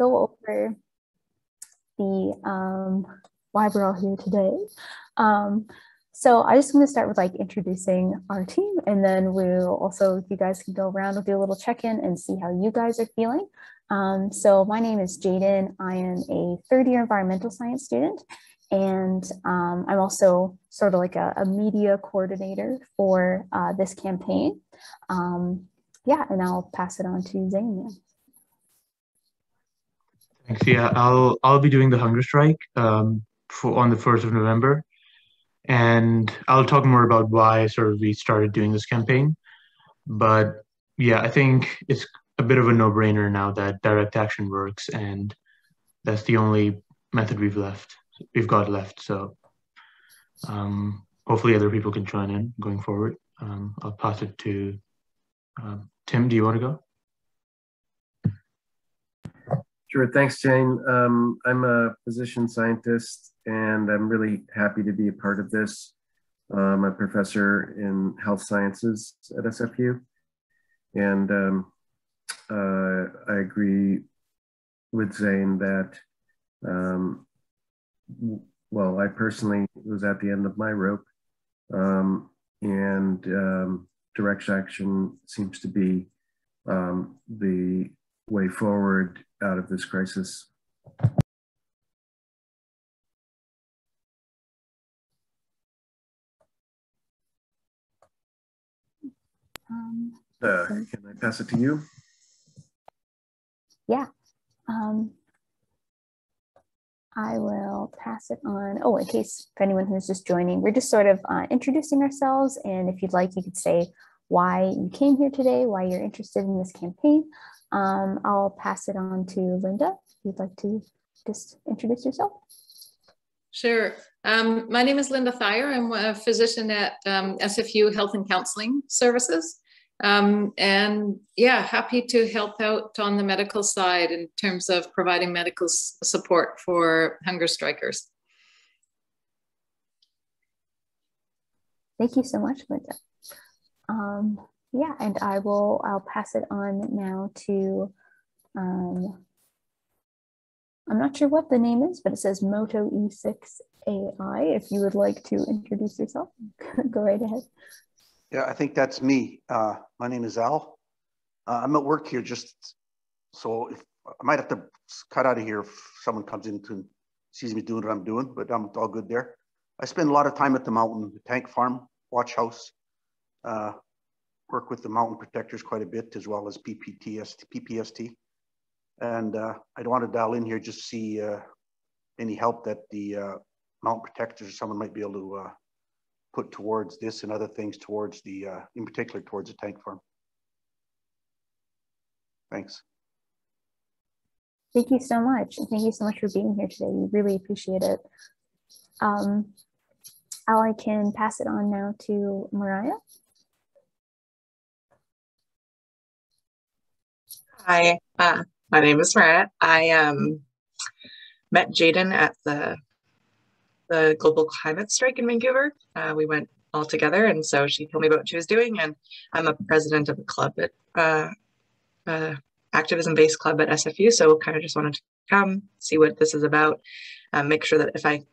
go over the why we're all here today. So I just want to start with like introducing our team, and then we'll also, you guys can go around, we'll do a little check-in and see how you guys are feeling. So my name is Jaden. I am a third-year environmental science student, and I'm also sort of like a media coordinator for this campaign. Yeah, and I'll pass it on to Zane now. Thanks. Yeah, I'll be doing the hunger strike on the 1st of November, and I'll talk more about why we started doing this campaign. But yeah, I think it's a bit of a no-brainer now that direct action works, and that's the only method we've got left. So hopefully other people can join in going forward. I'll pass it to Tim. Do you want to go? Sure, thanks, Jane. I'm a physician scientist, and I'm really happy to be a part of this. I'm a professor in health sciences at SFU, and I agree with Zane that, well, I personally was at the end of my rope, and direct action seems to be the way forward out of this crisis. Can I pass it to you? Yeah. I will pass it on. Oh, in case for anyone who's just joining, we're just sort of introducing ourselves. And if you'd like, you could say why you came here today, why you're interested in this campaign. I'll pass it on to Linda, if you'd like to just introduce yourself. Sure. My name is Linda Thayer. I'm a physician at SFU Health and Counseling Services. And yeah, happy to help out on the medical side in terms of providing medical support for hunger strikers. Thank you so much, Linda. Yeah, and I'll pass it on now to, I'm not sure what the name is, but it says Moto E6AI. If you would like to introduce yourself, go right ahead. Yeah, I think that's me. My name is Al. I'm at work here, so I might have to cut out of here if someone comes in and sees me doing what I'm doing, but I'm all good there. I spend a lot of time at the mountain, the tank farm, watch house, work with the mountain protectors quite a bit, as well as PPST. And I want to dial in here just to see any help that the mountain protectors or someone might be able to put towards this and other things towards the, in particular towards the tank farm. Thanks. Thank you so much. And thank you so much for being here today. We really appreciate it. I can pass it on now to Mariah. Hi, my name is Mariah. I met Jaden at the global climate strike in Vancouver. We went all together, and so she told me about what she was doing, and I'm a president of a club at activism-based club at SFU, so kind of just wanted to come, see what this is about, make sure that if I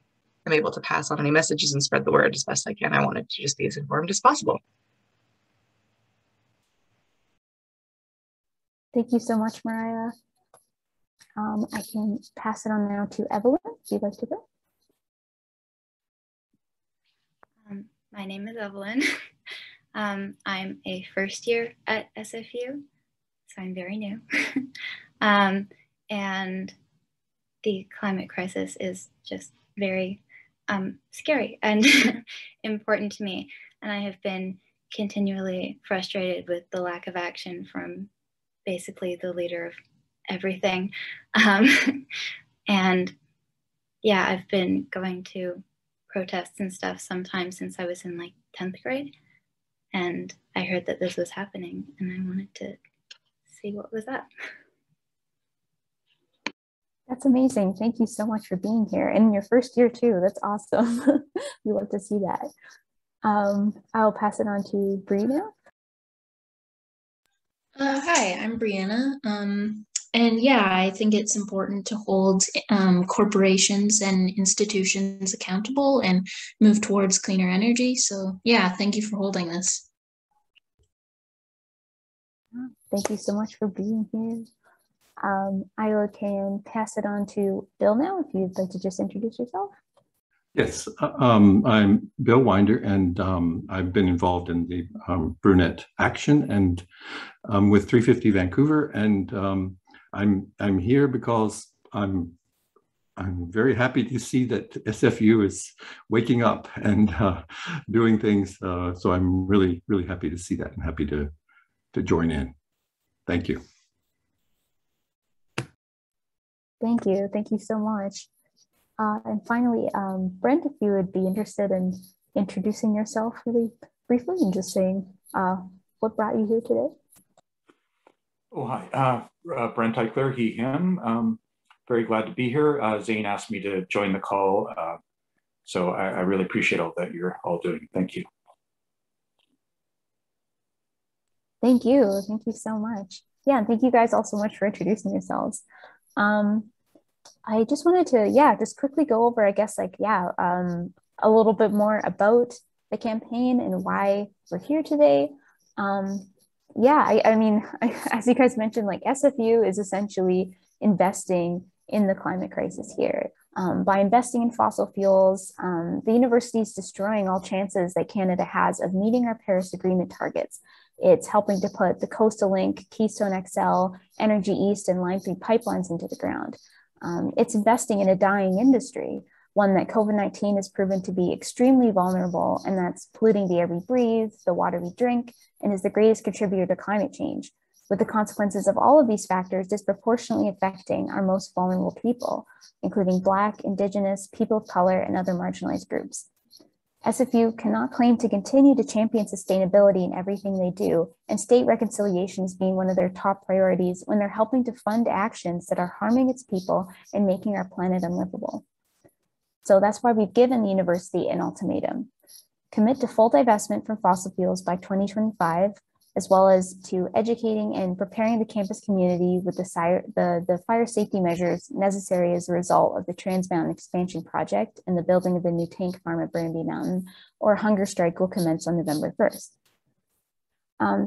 am able to pass on any messages and spread the word as best I can. I wanted to just be as informed as possible. Thank you so much, Mariah. I can pass it on now to Evelyn, if you'd like to go. My name is Evelyn. I'm a first year at SFU, so I'm very new. And the climate crisis is just very scary and important to me. And I have been continually frustrated with the lack of action from basically the leader of everything. And yeah, I've been going to protests and stuff sometimes since I was in like 10th grade. And I heard that this was happening and I wanted to see what was up. That's amazing. Thank you so much for being here. And in your first year too, that's awesome. We love to see that. I'll pass it on to Brianna. Hi, I'm Brianna. And yeah, I think it's important to hold corporations and institutions accountable and move towards cleaner energy. So yeah, thank you for holding this. Thank you so much for being here. I can pass it on to Bill now, if you'd like to just introduce yourself. Yes, I'm Bill Winder, and I've been involved in the Brunette Action and with 350 Vancouver, and I'm here because I'm very happy to see that SFU is waking up and doing things. So I'm really happy to see that and happy to join in. Thank you. Thank you so much. And finally, Brent, if you would be interested in introducing yourself really briefly and just saying what brought you here today. Oh, hi, Brent Eichler, he, him. Very glad to be here. Zane asked me to join the call, so I really appreciate all that you're all doing. Thank you. Thank you so much. Yeah, and thank you guys all so much for introducing yourselves. I just wanted to, just quickly go over, I guess, a little bit more about the campaign and why we're here today. I mean, as you guys mentioned, like SFU is essentially investing in the climate crisis here. By investing in fossil fuels, the university is destroying all chances that Canada has of meeting our Paris Agreement targets. It's helping to put the Coastal Link, Keystone XL, Energy East, and Line 3 pipelines into the ground. It's investing in a dying industry, one that COVID-19 has proven to be extremely vulnerable, and that's polluting the air we breathe, the water we drink, and is the greatest contributor to climate change, with the consequences of all of these factors disproportionately affecting our most vulnerable people, including Black, Indigenous, people of color, and other marginalized groups. SFU cannot claim to continue to champion sustainability in everything they do, and state reconciliation as being one of their top priorities when they're helping to fund actions that are harming its people and making our planet unlivable. So that's why we've given the university an ultimatum: commit to full divestment from fossil fuels by 2025, as well as to educating and preparing the campus community with the fire safety measures necessary as a result of the Trans Mountain Expansion Project and the building of the new tank farm at Burnaby Mountain, or a hunger strike will commence on November 1st.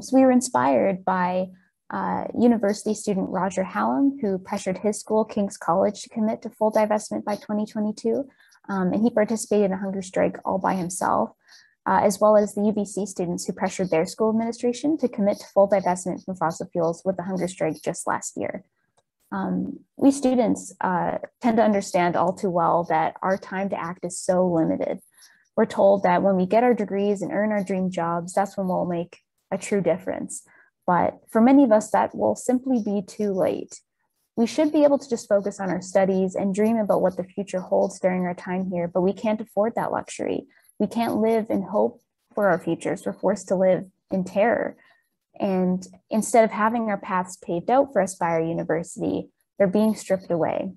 So we were inspired by university student Roger Hallam, who pressured his school, King's College, to commit to full divestment by 2022. And he participated in a hunger strike all by himself, as well as the UBC students who pressured their school administration to commit to full divestment from fossil fuels with the hunger strike just last year. We students tend to understand all too well that our time to act is so limited. We're told that when we get our degrees and earn our dream jobs, that's when we'll make a true difference. But for many of us, that will simply be too late. We should be able to just focus on our studies and dream about what the future holds during our time here, but we can't afford that luxury. We can't live in hope for our futures. We're forced to live in terror. And instead of having our paths paved out for us by our university, they're being stripped away.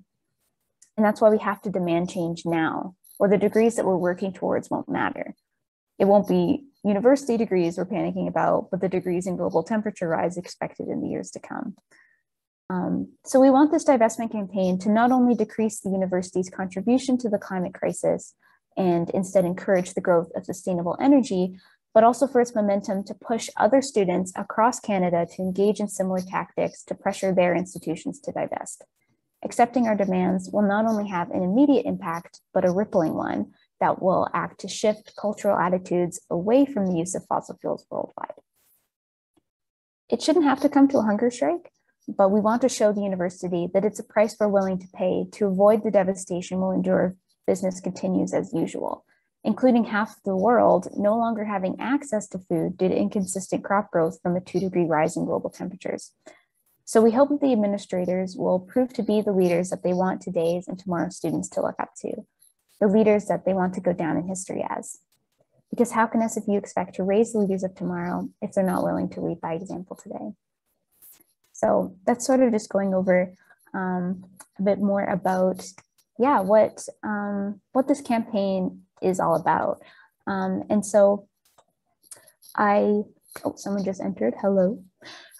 And that's why we have to demand change now, or the degrees that we're working towards won't matter. It won't be university degrees we're panicking about, but the degrees in global temperature rise expected in the years to come. So we want this divestment campaign to not only decrease the university's contribution to the climate crisis and instead encourage the growth of sustainable energy, but also for its momentum to push other students across Canada to engage in similar tactics to pressure their institutions to divest. Accepting our demands will not only have an immediate impact, but a rippling one that will act to shift cultural attitudes away from the use of fossil fuels worldwide. It shouldn't have to come to a hunger strike, but we want to show the university that it's a price we're willing to pay to avoid the devastation we'll endure if business continues as usual, including half the world no longer having access to food due to inconsistent crop growth from a 2-degree rise in global temperatures. So we hope that the administrators will prove to be the leaders that they want today's and tomorrow's students to look up to, the leaders that they want to go down in history as. Because how can SFU expect to raise the leaders of tomorrow if they're not willing to lead by example today? So that's sort of just going over a bit more about what this campaign is all about. And so someone just entered, hello.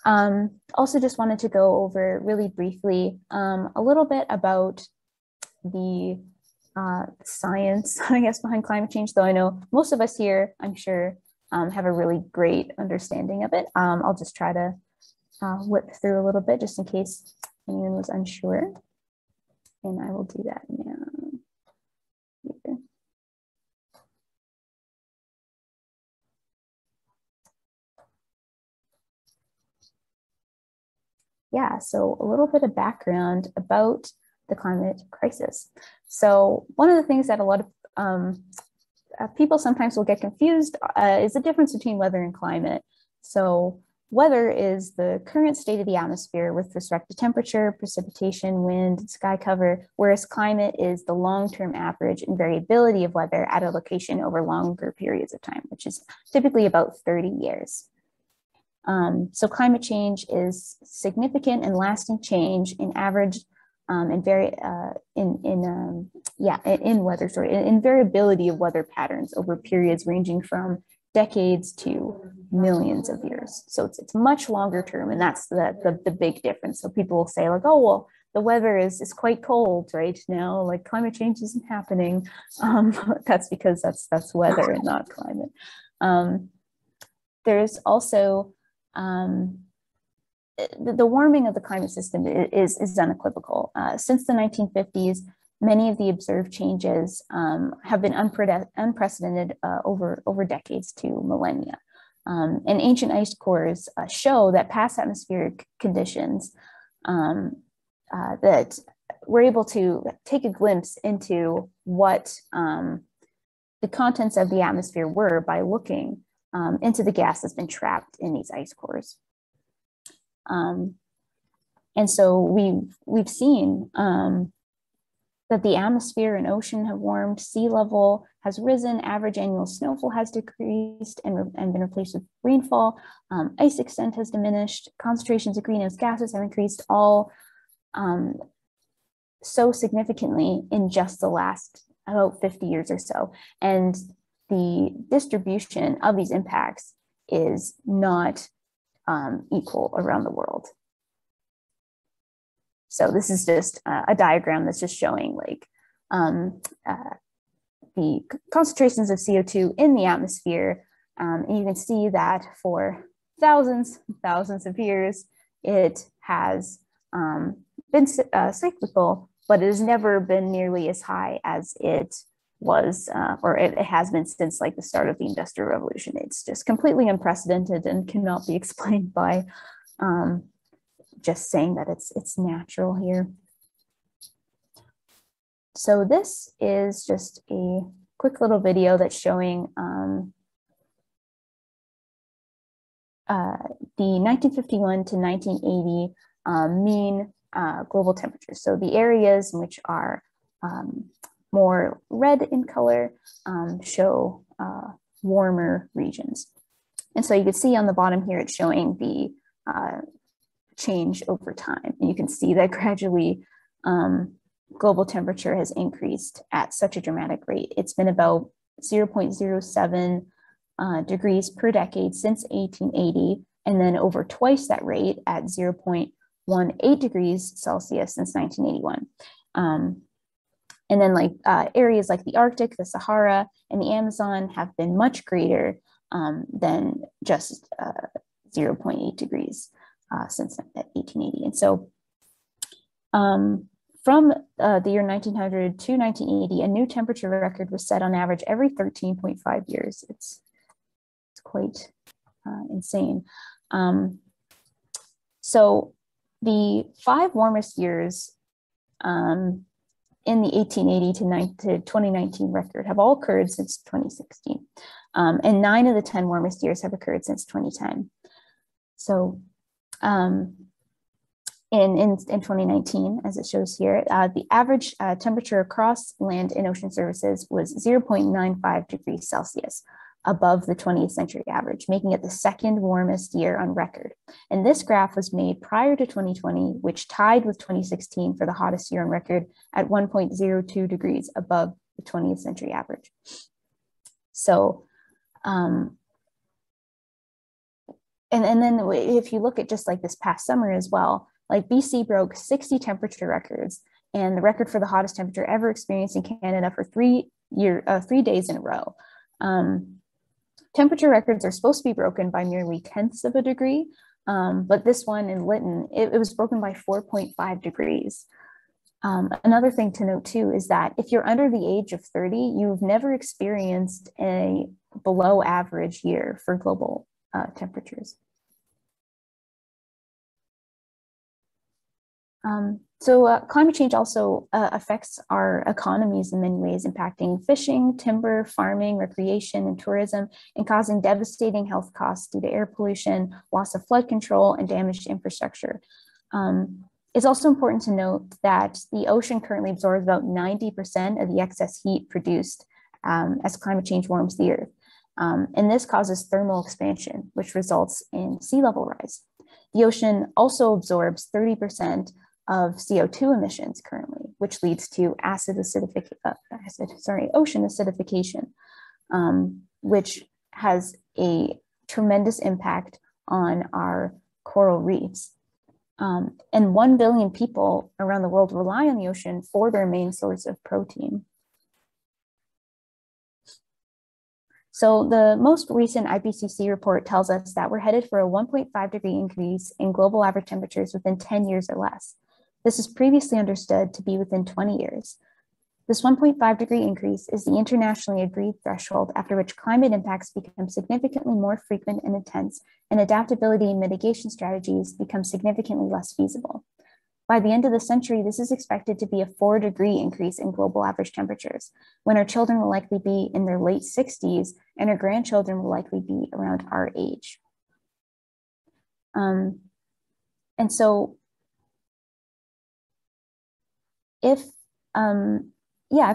Also just wanted to go over really briefly a little bit about the science, I guess, behind climate change, though I know most of us here, I'm sure, have a really great understanding of it. I'll just try to whip through a little bit just in case anyone was unsure. And I will do that now. Here. Yeah, so a little bit of background about the climate crisis. So one of the things that a lot of people sometimes will get confused is the difference between weather and climate. So weather is the current state of the atmosphere with respect to temperature, precipitation, wind, sky cover, whereas climate is the long-term average and variability of weather at a location over longer periods of time, which is typically about 30 years. So climate change is significant and lasting change in average and in variability of weather patterns over periods ranging from decades to millions of years. So it's much longer term, and that's the big difference. So people will say like, oh, well, the weather is quite cold right now, like climate change isn't happening. That's because that's weather and not climate. There's also the warming of the climate system is unequivocal. Since the 1950s, many of the observed changes have been unprecedented over decades to millennia. And ancient ice cores show that past atmospheric conditions that we're able to take a glimpse into what the contents of the atmosphere were by looking into the gas that's been trapped in these ice cores. And so we've seen that the atmosphere and ocean have warmed, sea level has risen, average annual snowfall has decreased and been replaced with rainfall, ice extent has diminished, concentrations of greenhouse gases have increased, all so significantly in just the last about 50 years or so. And the distribution of these impacts is not equal around the world. So this is just a diagram that's just showing like the concentrations of CO2 in the atmosphere. And you can see that for thousands of years, it has been cyclical, but it has never been nearly as high as it was, or it has been since like the start of the Industrial Revolution. It's just completely unprecedented and cannot be explained by just saying that it's natural here. So this is just a quick little video that's showing the 1951 to 1980 mean global temperatures. So the areas which are more red in color show warmer regions. And so you can see on the bottom here, it's showing the change over time. And you can see that gradually global temperature has increased at such a dramatic rate. It's been about 0.07 degrees per decade since 1880, and then over twice that rate at 0.18 degrees Celsius since 1981. And then like areas like the Arctic, the Sahara, and the Amazon have been much greater than just 0.8 degrees since 1880. And so from the year 1900 to 1980, a new temperature record was set on average every 13.5 years. It's quite insane. So the 5 warmest years in the 1880 to 2019 record have all occurred since 2016. And 9 of the 10 warmest years have occurred since 2010. So in 2019, as it shows here, the average temperature across land and ocean surfaces was 0.95 degrees Celsius above the 20th century average, making it the 2nd warmest year on record. And this graph was made prior to 2020, which tied with 2016 for the hottest year on record at 1.02 degrees above the 20th century average. So, and then if you look at just like this past summer as well, like BC broke 60 temperature records and the record for the hottest temperature ever experienced in Canada for 3 days in a row. Temperature records are supposed to be broken by nearly 1/10 of a degree, but this one in Lytton, it was broken by 4.5 degrees. Another thing to note too is that if you're under the age of 30, you've never experienced a below average year for global temperatures. So climate change also affects our economies in many ways, impacting fishing, timber, farming, recreation, and tourism, and causing devastating health costs due to air pollution, loss of flood control, and damaged infrastructure. It's also important to note that the ocean currently absorbs about 90% of the excess heat produced as climate change warms the earth. And this causes thermal expansion, which results in sea level rise. The ocean also absorbs 30% of CO2 emissions currently, which leads to ocean acidification, which has a tremendous impact on our coral reefs. And 1 billion people around the world rely on the ocean for their main source of protein. So the most recent IPCC report tells us that we're headed for a 1.5 degree increase in global average temperatures within 10 years or less. This is previously understood to be within 20 years. This 1.5 degree increase is the internationally agreed threshold after which climate impacts become significantly more frequent and intense, and adaptability and mitigation strategies become significantly less feasible. By the end of the century, this is expected to be a 4 degree increase in global average temperatures, when our children will likely be in their late 60s and our grandchildren will likely be around our age. And so if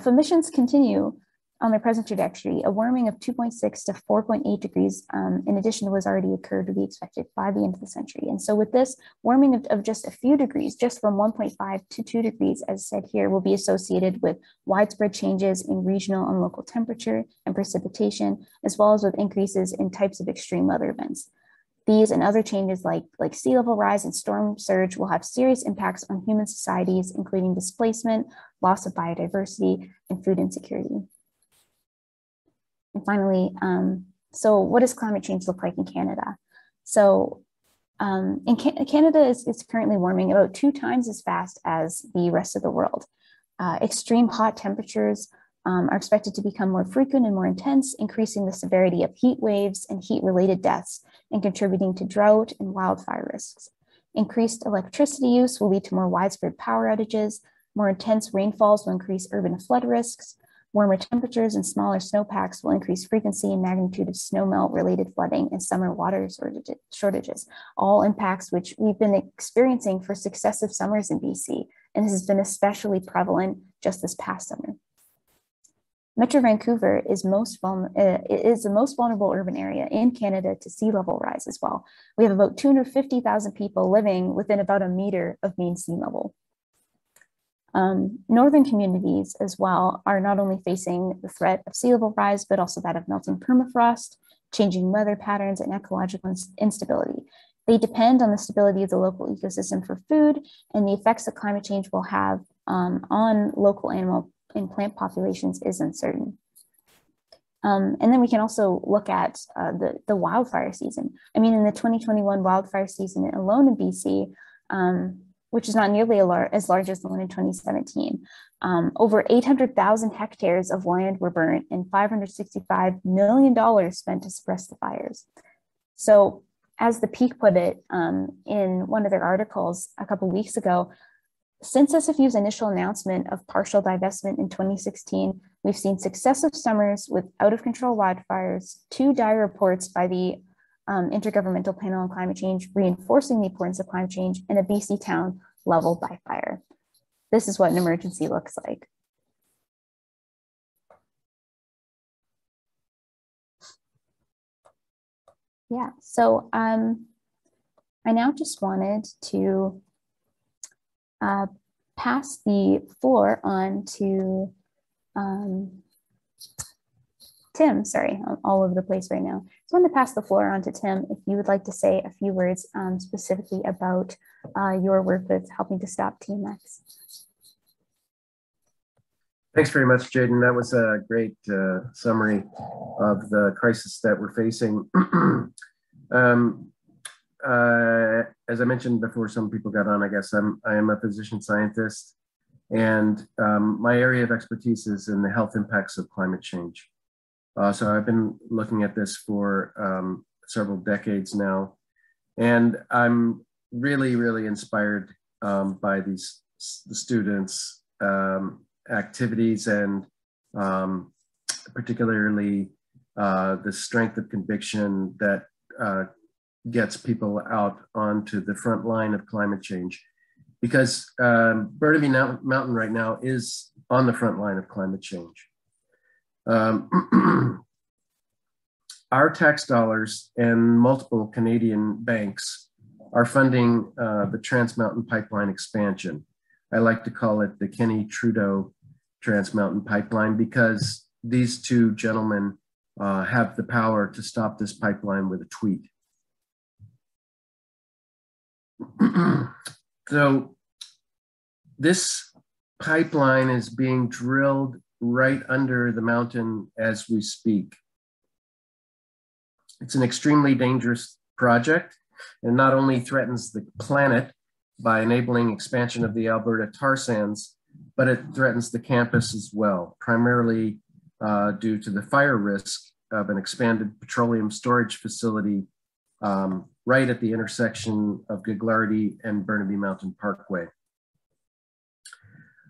emissions continue on their present trajectory, a warming of 2.6 to 4.8 degrees, in addition to what's already occurred, would be expected by the end of the century. And so with this, warming of just a few degrees, just from 1.5 to 2 degrees, as said here, will be associated with widespread changes in regional and local temperature and precipitation, as well as with increases in types of extreme weather events. These and other changes like sea level rise and storm surge will have serious impacts on human societies, including displacement, loss of biodiversity, and food insecurity. And finally, so what does climate change look like in Canada? So Canada is currently warming about 2 times as fast as the rest of the world. Extreme hot temperatures are expected to become more frequent and more intense, increasing the severity of heat waves and heat-related deaths and contributing to drought and wildfire risks. Increased electricity use will lead to more widespread power outages. More intense rainfalls will increase urban flood risks. Warmer temperatures and smaller snowpacks will increase frequency and magnitude of snowmelt-related flooding and summer water shortages, all impacts which we've been experiencing for successive summers in BC, and this has been especially prevalent just this past summer. Metro Vancouver is the most vulnerable urban area in Canada to sea level rise as well. We have about 250,000 people living within about a meter of mean sea level. Northern communities as well are not only facing the threat of sea level rise, but also that of melting permafrost, changing weather patterns, and ecological instability. They depend on the stability of the local ecosystem for food, and the effects that climate change will have on local animal and plant populations is uncertain. And then we can also look at the wildfire season. I mean, in the 2021 wildfire season alone in BC, which is not nearly as large as the one in 2017. Over 800,000 hectares of land were burnt and $565 million spent to suppress the fires. So as the Peak put it in one of their articles a couple of weeks ago, since SFU's initial announcement of partial divestment in 2016, we've seen successive summers with out-of-control wildfires, 2 dire reports by the Intergovernmental Panel on Climate Change reinforcing the importance of climate change, and a BC town leveled by fire. This is what an emergency looks like. Yeah, so I now just wanted to pass the floor on to Tim, sorry, I'm all over the place right now. So I'm going to pass the floor on to Tim if you would like to say a few words specifically about your work with helping to stop TMX. Thanks very much, Jaden. That was a great summary of the crisis that we're facing. As I mentioned before, some people got on, I guess I am a physician scientist, and my area of expertise is in the health impacts of climate change. So I've been looking at this for several decades now, and I'm really, really inspired by the students' activities and particularly the strength of conviction that gets people out onto the front line of climate change. Because Burnaby Mountain right now is on the front line of climate change. Our tax dollars and multiple Canadian banks are funding the Trans Mountain Pipeline expansion. I like to call it the Kenny Trudeau Trans Mountain Pipeline because these two gentlemen have the power to stop this pipeline with a tweet. So this pipeline is being drilled right under the mountain as we speak. It's an extremely dangerous project and not only threatens the planet by enabling expansion of the Alberta tar sands, but it threatens the campus as well, primarily due to the fire risk of an expanded petroleum storage facility right at the intersection of Gaglarty and Burnaby Mountain Parkway.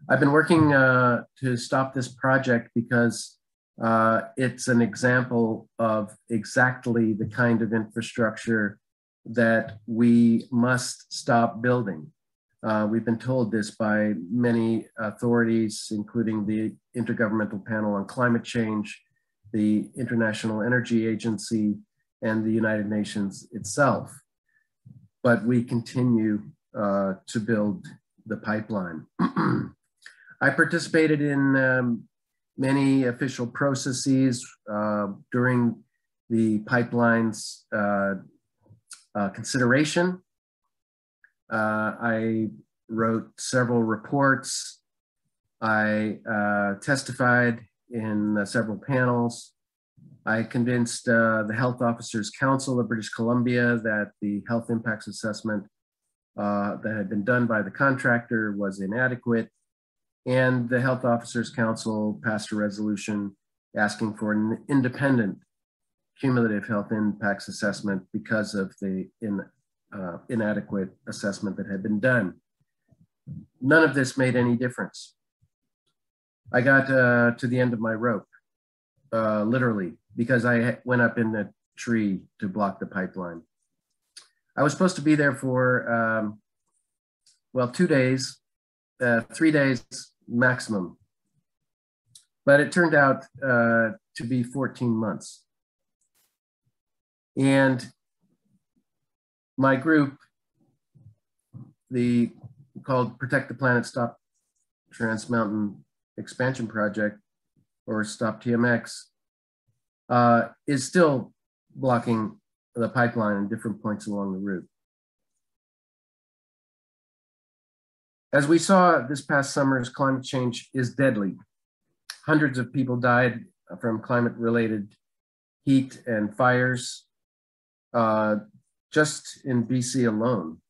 I've been working to stop this project because it's an example of exactly the kind of infrastructure that we must stop building. We've been told this by many authorities, including the Intergovernmental Panel on Climate Change, the International Energy Agency, and the United Nations itself. But we continue to build the pipeline. I participated in many official processes during the pipeline's consideration. I wrote several reports. I testified in several panels. I convinced the Health Officers Council of British Columbia that the health impacts assessment that had been done by the contractor was inadequate. And the Health Officers Council passed a resolution asking for an independent cumulative health impacts assessment because of the inadequate assessment that had been done. None of this made any difference. I got to the end of my rope, literally, because I went up in the tree to block the pipeline. I was supposed to be there for, well, 2 days, 3 days maximum, but it turned out to be 14 months. And my group, called Protect the Planet Stop Trans Mountain Expansion Project, or Stop TMX, is still blocking the pipeline at different points along the route. As we saw this past summer's climate change is deadly. Hundreds of people died from climate-related heat and fires just in BC alone.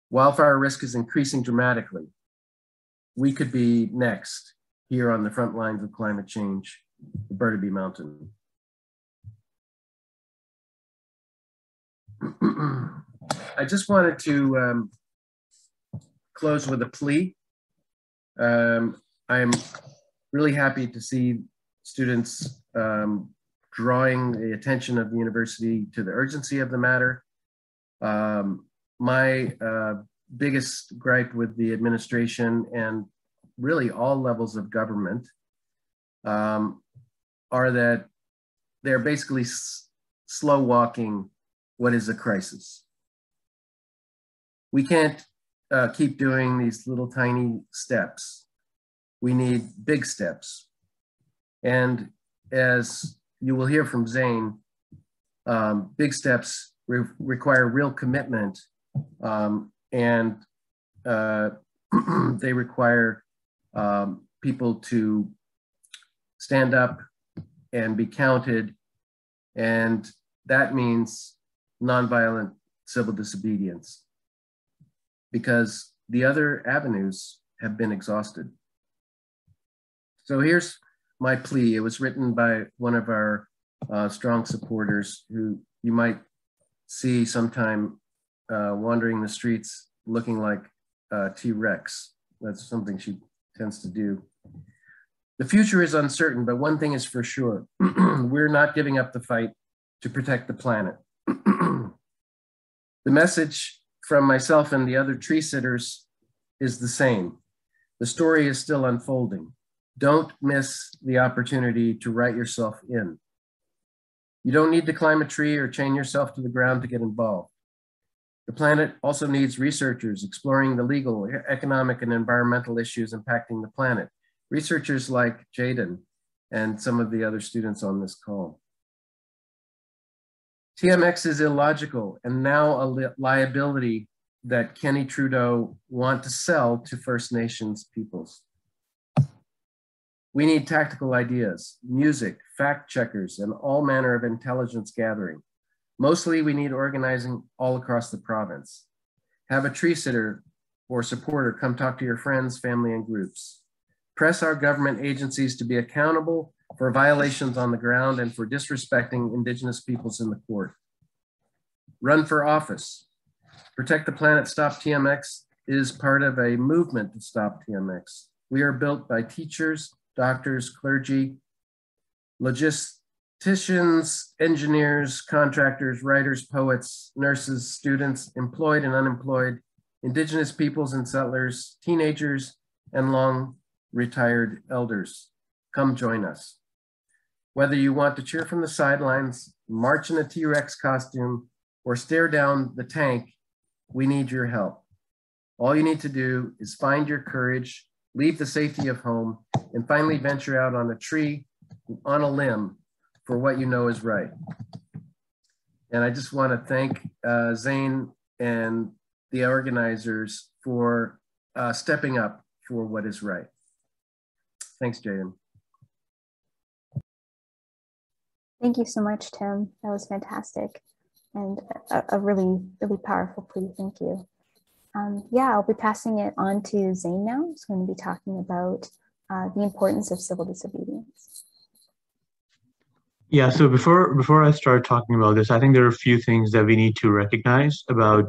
Wildfire risk is increasing dramatically. We could be next here on the front lines of climate change, the Burnaby Mountain. I just wanted to close with a plea. I'm really happy to see students drawing the attention of the university to the urgency of the matter. My biggest gripe with the administration and really all levels of government are that they're basically slow walking what is a crisis. We can't keep doing these little tiny steps. We need big steps. And as you will hear from Zane, big steps require real commitment, and they require people to stand up and be counted, and that means nonviolent civil disobedience, because the other avenues have been exhausted. So here's my plea. It was written by one of our strong supporters who you might see sometime wandering the streets looking like T-Rex. That's something she tends to do. The future is uncertain, but one thing is for sure. We're not giving up the fight to protect the planet. The message from myself and the other tree sitters is the same. The story is still unfolding. Don't miss the opportunity to write yourself in. You don't need to climb a tree or chain yourself to the ground to get involved. The planet also needs researchers exploring the legal, economic, and environmental issues impacting the planet. Researchers like Jaden and some of the other students on this call. TMX is illogical and now a liability that Kenny Trudeau want to sell to First Nations peoples. We need tactical ideas, music, fact checkers, and all manner of intelligence gathering. Mostly we need organizing all across the province. Have a tree sitter or supporter come talk to your friends, family, and groups. Press our government agencies to be accountable for violations on the ground and for disrespecting Indigenous peoples in the court. Run for office. Protect the Planet, Stop TMX is part of a movement to stop TMX. We are built by teachers, doctors, clergy, logisticians, engineers, contractors, writers, poets, nurses, students, employed and unemployed, Indigenous peoples and settlers, teenagers, and long retired elders. Come join us. Whether you want to cheer from the sidelines, march in a T-Rex costume, or stare down the tank, we need your help. All you need to do is find your courage, leave the safety of home, and finally venture out on a tree, on a limb, for what you know is right. And I just want to thank Zane and the organizers for stepping up for what is right. Thanks, Jaden. Thank you so much, Tim. That was fantastic and a really, really powerful plea. Thank you. Yeah, I'll be passing it on to Zane now. He's going to be talking about the importance of civil disobedience. Yeah, so before I start talking about this, I think there are a few things that we need to recognize about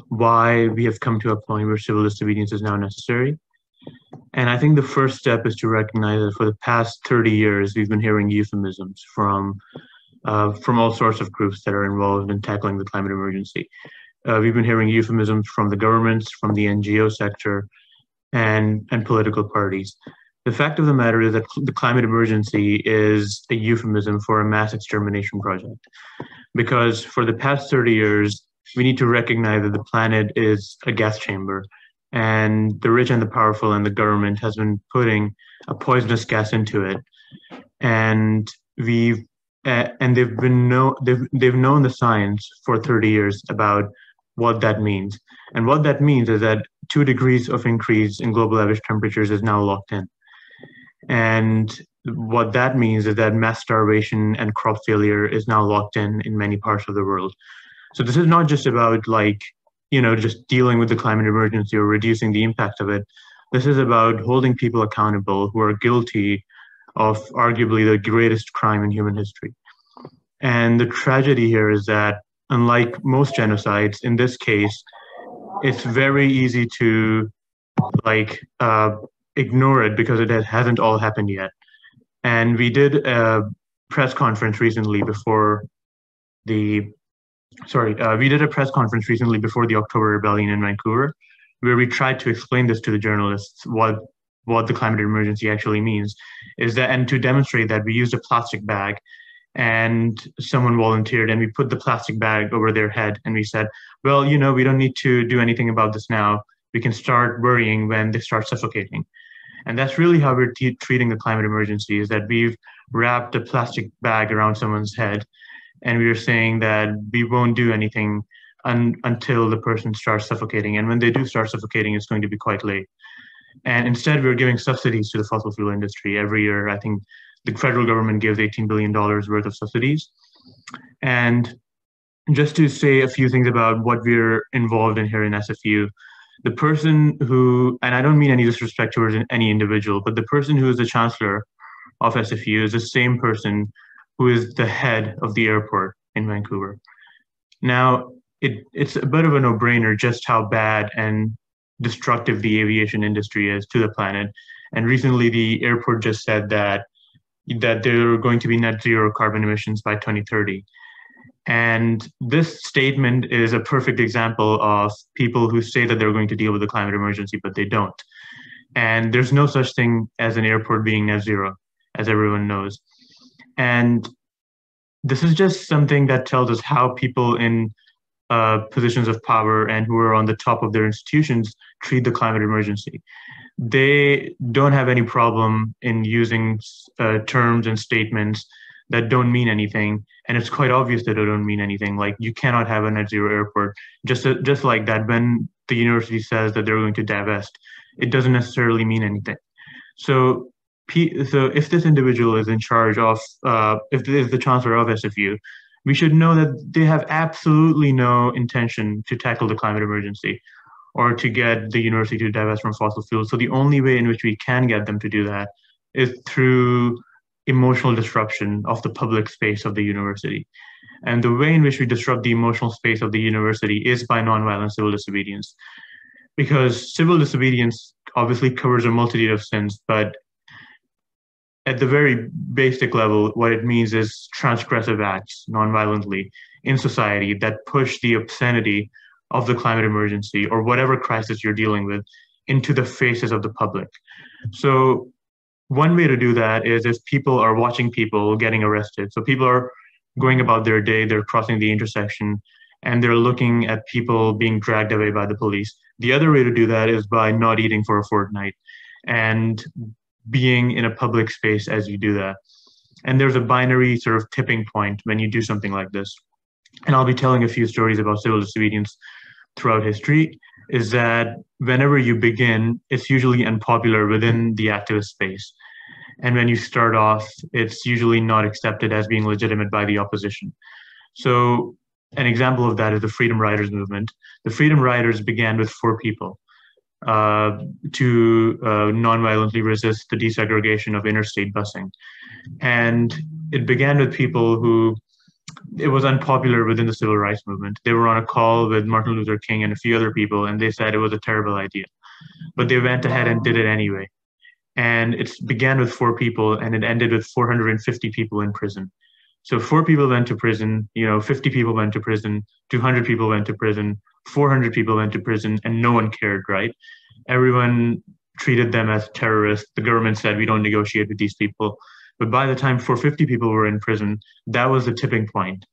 why we have come to a point where civil disobedience is now necessary. And I think the first step is to recognize that for the past 30 years, we've been hearing euphemisms from all sorts of groups that are involved in tackling the climate emergency. We've been hearing euphemisms from the governments, from the NGO sector, and political parties. The fact of the matter is that the climate emergency is a euphemism for a mass extermination project. Because for the past 30 years, we need to recognize that the planet is a gas chamber, and the rich and the powerful and the government has been putting a poisonous gas into it. And they've known the science for 30 years about what that means. And what that means is that 2 degrees of increase in global average temperatures is now locked in. And what that means is that mass starvation and crop failure is now locked in many parts of the world. So this is not just about just dealing with the climate emergency or reducing the impact of it. This is about holding people accountable who are guilty of arguably the greatest crime in human history. And the tragedy here is that, unlike most genocides, in this case, it's very easy to ignore it because it hasn't all happened yet. And we did a press conference recently before the October Rebellion in Vancouver, where we tried to explain this to the journalists, what the climate emergency actually means, and to demonstrate that we used a plastic bag, and someone volunteered and we put the plastic bag over their head and we said, well, we don't need to do anything about this now. We can start worrying when they start suffocating. And that's really how we're treating the climate emergency, is that we've wrapped a plastic bag around someone's head, and we're saying that we won't do anything until the person starts suffocating. And when they do start suffocating, it's going to be quite late. And instead, we're giving subsidies to the fossil fuel industry every year. I think the federal government gives $18 billion worth of subsidies. And just to say a few things about what we're involved in here in SFU, the person who, and I don't mean any disrespect towards any individual, but the person who is the chancellor of SFU is the same person who is the head of the airport in Vancouver. Now, it's a bit of a no-brainer just how bad and destructive the aviation industry is to the planet. And recently, the airport just said that there are going to be net zero carbon emissions by 2030. And this statement is a perfect example of people who say that they're going to deal with the climate emergency, but they don't. And there's no such thing as an airport being net zero, as everyone knows. And this is just something that tells us how people in positions of power and who are on the top of their institutions treat the climate emergency. They don't have any problem in using terms and statements that don't mean anything, and it's quite obvious that they don't mean anything. Like, you cannot have a net zero airport just like that. When the university says that they're going to divest, it doesn't necessarily mean anything. So if this individual is in charge of, if is the chancellor of SFU, we should know that they have absolutely no intention to tackle the climate emergency or to get the university to divest from fossil fuels. So the only way in which we can get them to do that is through emotional disruption of the public space of the university. And the way in which we disrupt the emotional space of the university is by nonviolent civil disobedience. Because civil disobedience obviously covers a multitude of sins, but at the very basic level, what it means is transgressive acts nonviolently in society that push the obscenity of the climate emergency or whatever crisis you're dealing with into the faces of the public. So one way to do that is if people are watching people getting arrested. So people are going about their day, they're crossing the intersection, and they're looking at people being dragged away by the police. The other way to do that is by not eating for a fortnight and being in a public space as you do that. And there's a binary sort of tipping point when you do something like this. And I'll be telling a few stories about civil disobedience throughout history, is that whenever you begin, it's usually unpopular within the activist space. And when you start off, it's usually not accepted as being legitimate by the opposition. So an example of that is the Freedom Riders movement. The Freedom Riders began with 4 people to non-violently resist the desegregation of interstate busing. And it began with people who, it was unpopular within the civil rights movement. They were on a call with Martin Luther King and a few other people, and they said it was a terrible idea. But they went ahead and did it anyway. And it began with 4 people, and it ended with 450 people in prison. So 4 people went to prison, 50 people went to prison, 200 people went to prison, 400 people went to prison, and no one cared, right? Everyone treated them as terrorists. The government said, we don't negotiate with these people. But by the time 450 people were in prison, that was the tipping point,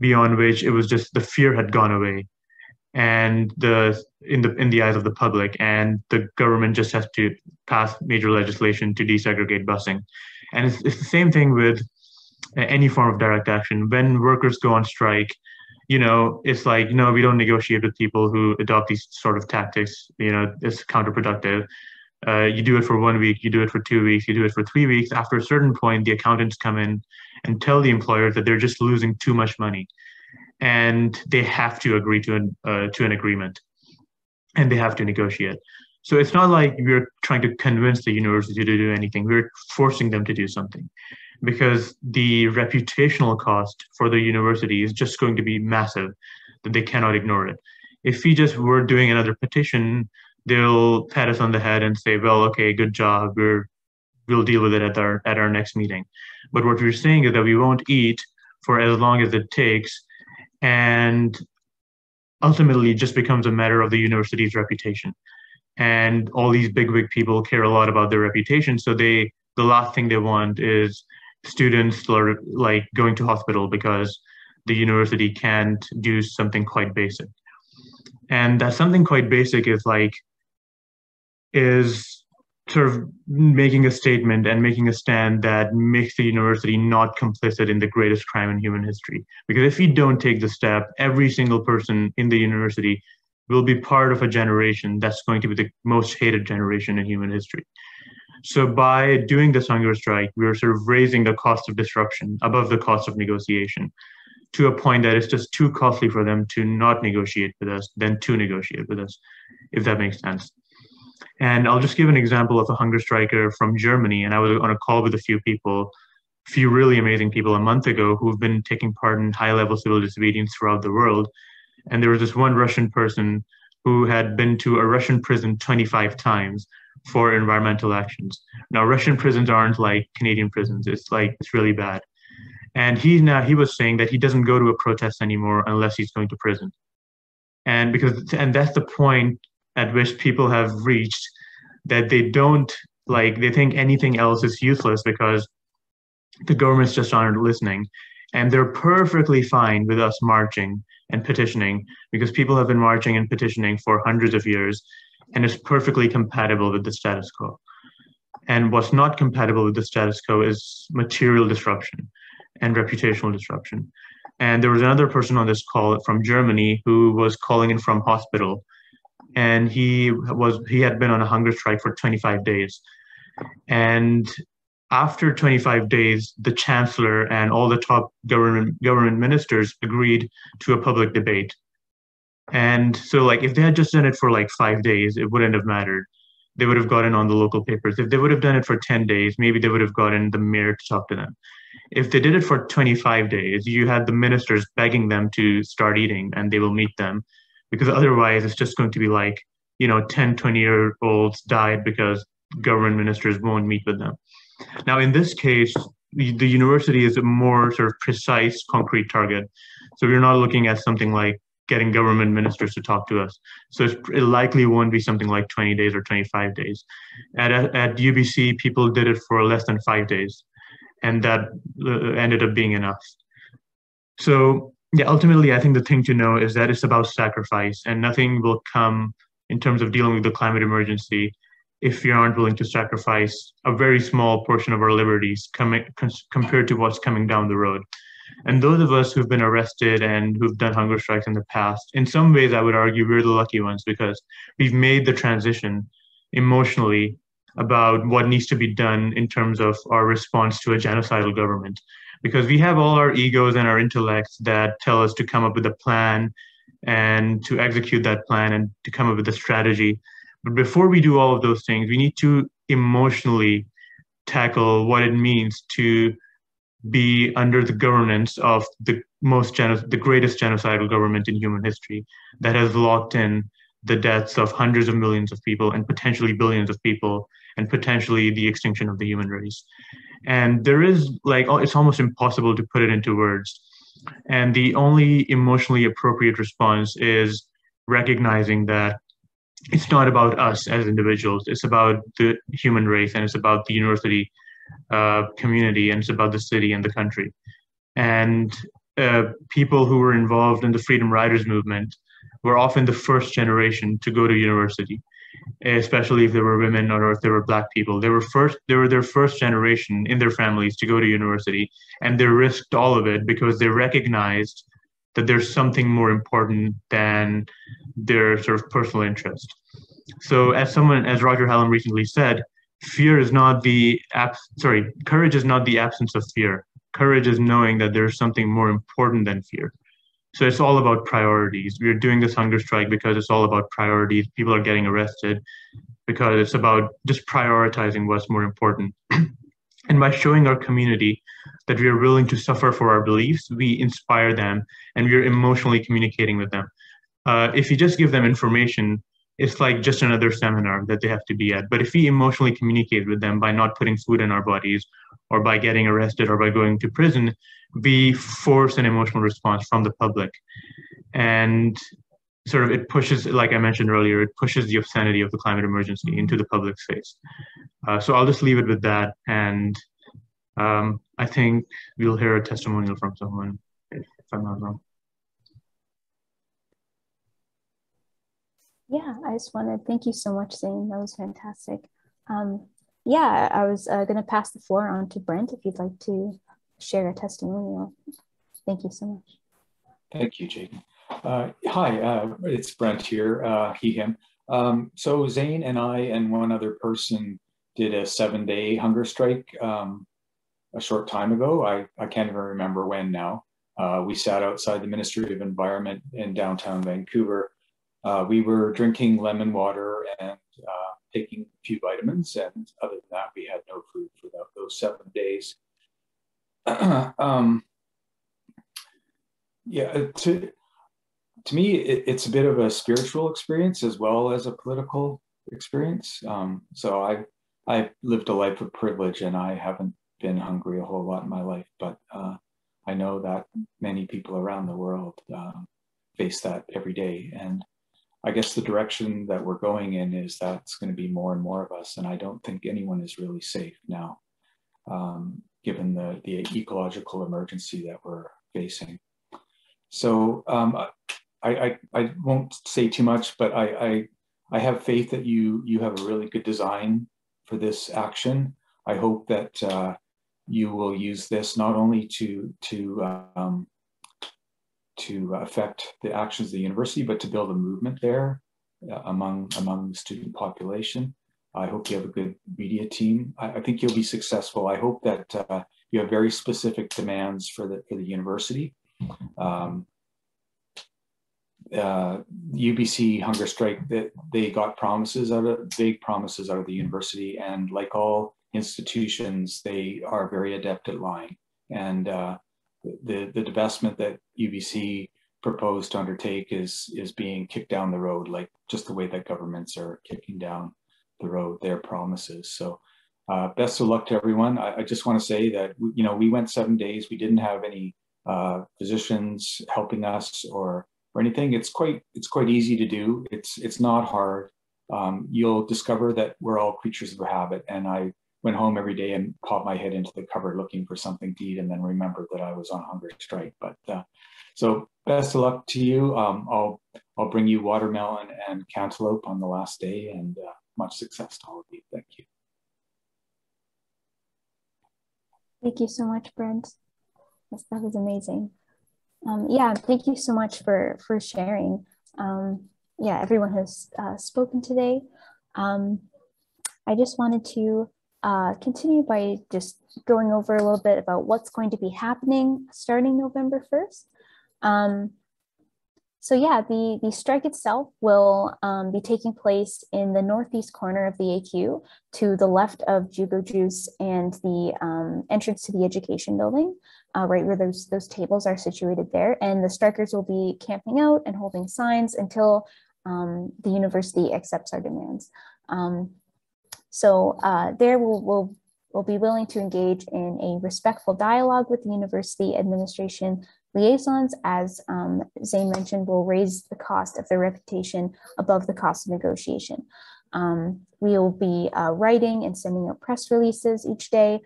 beyond which it was just the fear had gone away, and in the eyes of the public, and the government just has to pass major legislation to desegregate busing. And it's the same thing with any form of direct action. When workers go on strike, it's like, no, we don't negotiate with people who adopt these sort of tactics. It's counterproductive. You do it for 1 week, you do it for 2 weeks, you do it for 3 weeks. After a certain point, the accountants come in and tell the employers that they're just losing too much money, and they have to agree to an agreement, and they have to negotiate. So it's not like we're trying to convince the university to do anything. We're forcing them to do something, because the reputational cost for the university is just going to be massive, that they cannot ignore it. If we just were doing another petition, they'll pat us on the head and say, well, okay, good job, we'll deal with it at our next meeting. But what we're saying is that we won't eat for as long as it takes, and ultimately it just becomes a matter of the university's reputation. And all these big people care a lot about their reputation, so the last thing they want is students like going to hospital because the university can't do something quite basic. And that something quite basic is sort of making a statement and making a stand that makes the university not complicit in the greatest crime in human history. Because if we don't take the step, every single person in the university will be part of a generation that's going to be the most hated generation in human history. So by doing this hunger strike, we're sort of raising the cost of disruption above the cost of negotiation to a point that it's just too costly for them to not negotiate with us than to negotiate with us, if that makes sense. And I'll just give an example of a hunger striker from Germany. And I was on a call with a few really amazing people a month ago who've been taking part in high-level civil disobedience throughout the world. And there was this one Russian person who had been to a Russian prison 25 times for environmental actions. Now, Russian prisons aren't like Canadian prisons. It's really bad. And he was saying that he doesn't go to a protest anymore unless he's going to prison. And that's the point at which people have reached, that they think anything else is useless because the governments just aren't listening. And they're perfectly fine with us marching and petitioning, because people have been marching and petitioning for hundreds of years, and it's perfectly compatible with the status quo. And what's not compatible with the status quo is material disruption and reputational disruption. And there was another person on this call from Germany who was calling in from hospital, and he had been on a hunger strike for 25 days. And after 25 days, the chancellor and all the top government ministers agreed to a public debate. And so if they had just done it for 5 days, it wouldn't have mattered. They would have gotten on the local papers. If they would have done it for 10 days, maybe they would have gotten the mayor to talk to them. If they did it for 25 days, you had the ministers begging them to start eating, and they will meet them, because otherwise it's just going to be 10, 20-year-olds died because government ministers won't meet with them. Now, in this case, the university is a more sort of precise, concrete target. So we're not looking at something like getting government ministers to talk to us. So it likely won't be something like 20 days or 25 days. At UBC, people did it for less than 5 days, and that ended up being enough. So yeah, ultimately, I think the thing to know is that it's about sacrifice, and nothing will come in terms of dealing with the climate emergency if we aren't willing to sacrifice a very small portion of our liberties compared to what's coming down the road. And those of us who've been arrested and who've done hunger strikes in the past, in some ways, I would argue we're the lucky ones, because we've made the transition emotionally about what needs to be done in terms of our response to a genocidal government. Because we have all our egos and our intellects that tell us to come up with a plan and to execute that plan and to come up with a strategy. But before we do all of those things, we need to emotionally tackle what it means to be under the governance of the greatest genocidal government in human history that has locked in the deaths of hundreds of millions of people and potentially billions of people, and potentially the extinction of the human race. And there is it's almost impossible to put it into words. And the only emotionally appropriate response is recognizing that it's not about us as individuals, it's about the human race, and it's about the university community, and it's about the city and the country. And people who were involved in the Freedom Riders movement were often the first generation to go to university, especially if they were women or if they were Black people. They were their first generation in their families to go to university, and they risked all of it because they recognized that there's something more important than their sort of personal interest. So as Roger Hallam recently said, courage is not the absence of fear. Courage is knowing that there's something more important than fear. So it's all about priorities. We're doing this hunger strike because it's all about priorities. People are getting arrested because it's about just prioritizing what's more important. And by showing our community that we are willing to suffer for our beliefs, we inspire them, and we are emotionally communicating with them. If you just give them information, it's like just another seminar that they have to be at. But if we emotionally communicate with them by not putting food in our bodies, or by getting arrested, or by going to prison, we force an emotional response from the public. And sort of it pushes, like I mentioned earlier, it pushes the obscenity of the climate emergency into the public's face. So I'll just leave it with that. And I think we'll hear a testimonial from someone, if I'm not wrong. Yeah, I just want to thank you so much, Zane. That was fantastic. Yeah, I was going to pass the floor on to Brent if you'd like to share a testimonial. Thank you so much. Thank you, Jaden. Hi, it's Brent here, he, him. So Zane and I and one other person did a 7-day hunger strike a short time ago. I can't even remember when now. We sat outside the Ministry of Environment in downtown Vancouver. We were drinking lemon water and taking a few vitamins, and other than that, we had no food for those 7 days. Yeah, to me, it's a bit of a spiritual experience as well as a political experience. So I've lived a life of privilege, and I haven't been hungry a whole lot in my life, but I know that many people around the world face that every day. And I guess the direction that we're going in is that's going to be more and more of us. And I don't think anyone is really safe now, given the ecological emergency that we're facing. So I won't say too much, but I have faith that you have a really good design for this action. I hope that you will use this not only to affect the actions of the university, but to build a movement there among the student population. I hope you have a good media team. I think you'll be successful. I hope that you have very specific demands for the university. UBC hunger strike, that they got big promises out of the university, and like all institutions, they are very adept at lying. And the divestment that UBC proposed to undertake is being kicked down the road, like just the way that governments are kicking down the road their promises. So best of luck to everyone. I just want to say that we went 7 days. We didn't have any physicians helping us or anything. It's quite easy to do. It's not hard. You'll discover that we're all creatures of habit. And I went home every day and popped my head into the cupboard looking for something to eat, and then remembered that I was on hunger strike. But so best of luck to you. I'll bring you watermelon and cantaloupe on the last day, and much success to all of you. Thank you. Thank you so much, Brent. Yes, that was amazing. Yeah, thank you so much for sharing. Yeah, everyone has spoken today. I just wanted to continue by just going over a little bit about what's going to be happening starting November 1st. So yeah, the strike itself will be taking place in the northeast corner of the AQ, to the left of Jugo Juice and the entrance to the education building, right where those tables are situated there. And the strikers will be camping out and holding signs until the university accepts our demands. So there we'll be willing to engage in a respectful dialogue with the university administration liaisons. As Zane mentioned, will raise the cost of their reputation above the cost of negotiation. We will be writing and sending out press releases each day,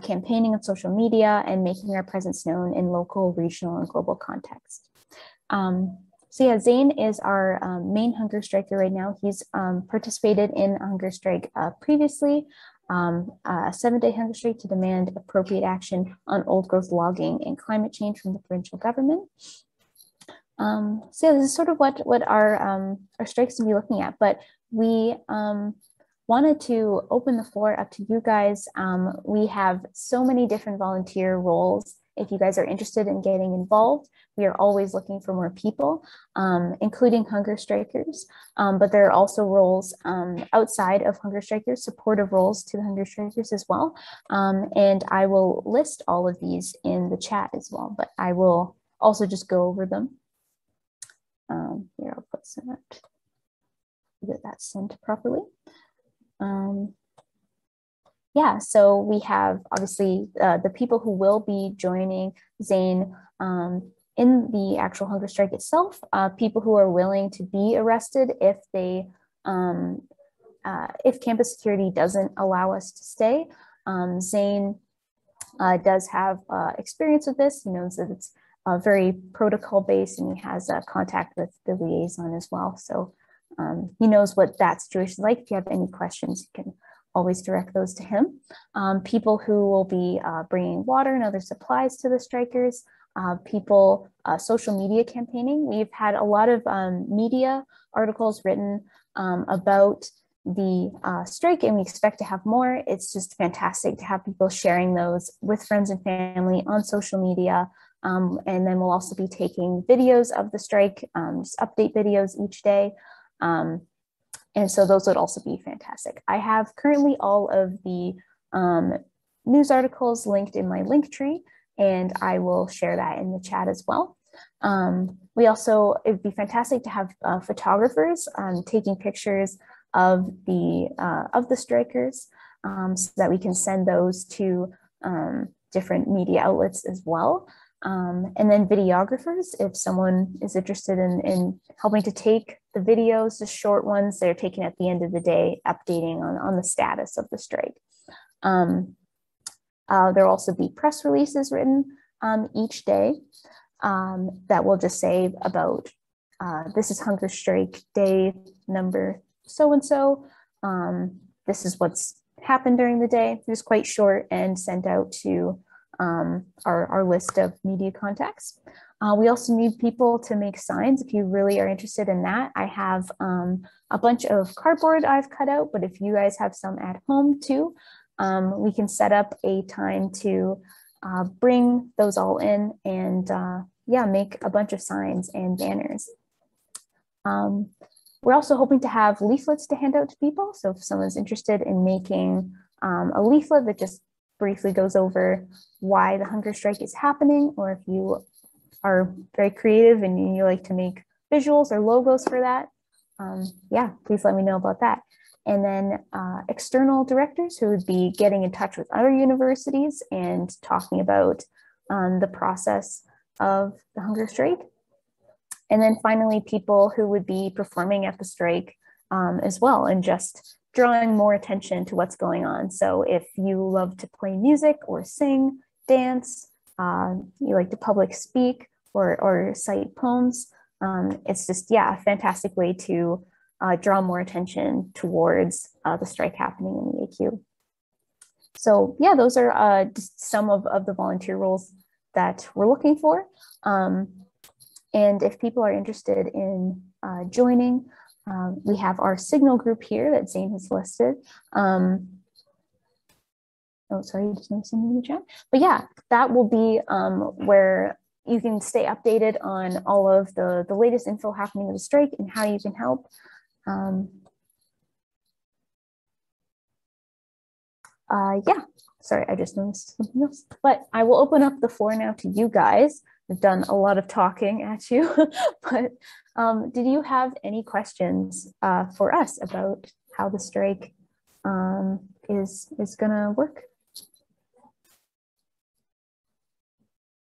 campaigning on social media, and making our presence known in local, regional, and global context. So yeah, Zane is our main hunger striker right now. He's participated in a hunger strike previously, a 7-day hunger strike to demand appropriate action on old growth logging and climate change from the provincial government. So yeah, this is sort of what our strikes will be looking at, but we wanted to open the floor up to you guys. We have so many different volunteer roles. If you guys are interested in getting involved, we are always looking for more people, including hunger strikers. But there are also roles outside of hunger strikers, supportive roles to the hunger strikers as well. And I will list all of these in the chat as well, but I will also just go over them. Here, I'll put some out to get that sent properly. Yeah, so we have obviously the people who will be joining Zane in the actual hunger strike itself, people who are willing to be arrested if they, if campus security doesn't allow us to stay. Zane does have experience with this. He knows that it's very protocol based, and he has contact with the liaison as well. So he knows what that situation is like. If you have any questions, you can always direct those to him. People who will be bringing water and other supplies to the strikers, people, social media campaigning. We've had a lot of media articles written about the strike, and we expect to have more. It's just fantastic to have people sharing those with friends and family on social media. And then we'll also be taking videos of the strike, just update videos each day. And so those would also be fantastic. I have currently all of the news articles linked in my link tree, and I will share that in the chat as well. It'd be fantastic to have photographers taking pictures of the strikers, so that we can send those to different media outlets as well. And then videographers, if someone is interested in helping to take the videos, the short ones they're taking at the end of the day, updating on the status of the strike. There'll also be press releases written each day that will just say about, this is hunger strike day number so-and-so. This is what's happened during the day. It was quite short and sent out to our list of media contacts. We also need people to make signs if you really are interested in that. I have a bunch of cardboard I've cut out, but if you guys have some at home too, we can set up a time to bring those all in and make a bunch of signs and banners. We're also hoping to have leaflets to hand out to people. So if someone's interested in making a leaflet that just briefly goes over why the hunger strike is happening, or if you are very creative and you like to make visuals or logos for that, please let me know about that. And then external directors who would be getting in touch with other universities and talking about the process of the hunger strike. And then finally, people who would be performing at the strike as well, and just drawing more attention to what's going on. So if you love to play music or sing, dance, you like to public speak or cite poems, it's just, a fantastic way to draw more attention towards the strike happening in the AQ. So those are just some of the volunteer roles that we're looking for. And if people are interested in joining, we have our Signal group here that Zane has listed. Oh, sorry, just noticing in the chat. But that will be where you can stay updated on all of the latest info happening in the strike and how you can help. Sorry, I just noticed something else. But I will open up the floor now to you guys. I've done a lot of talking at you, but did you have any questions for us about how the strike is gonna work?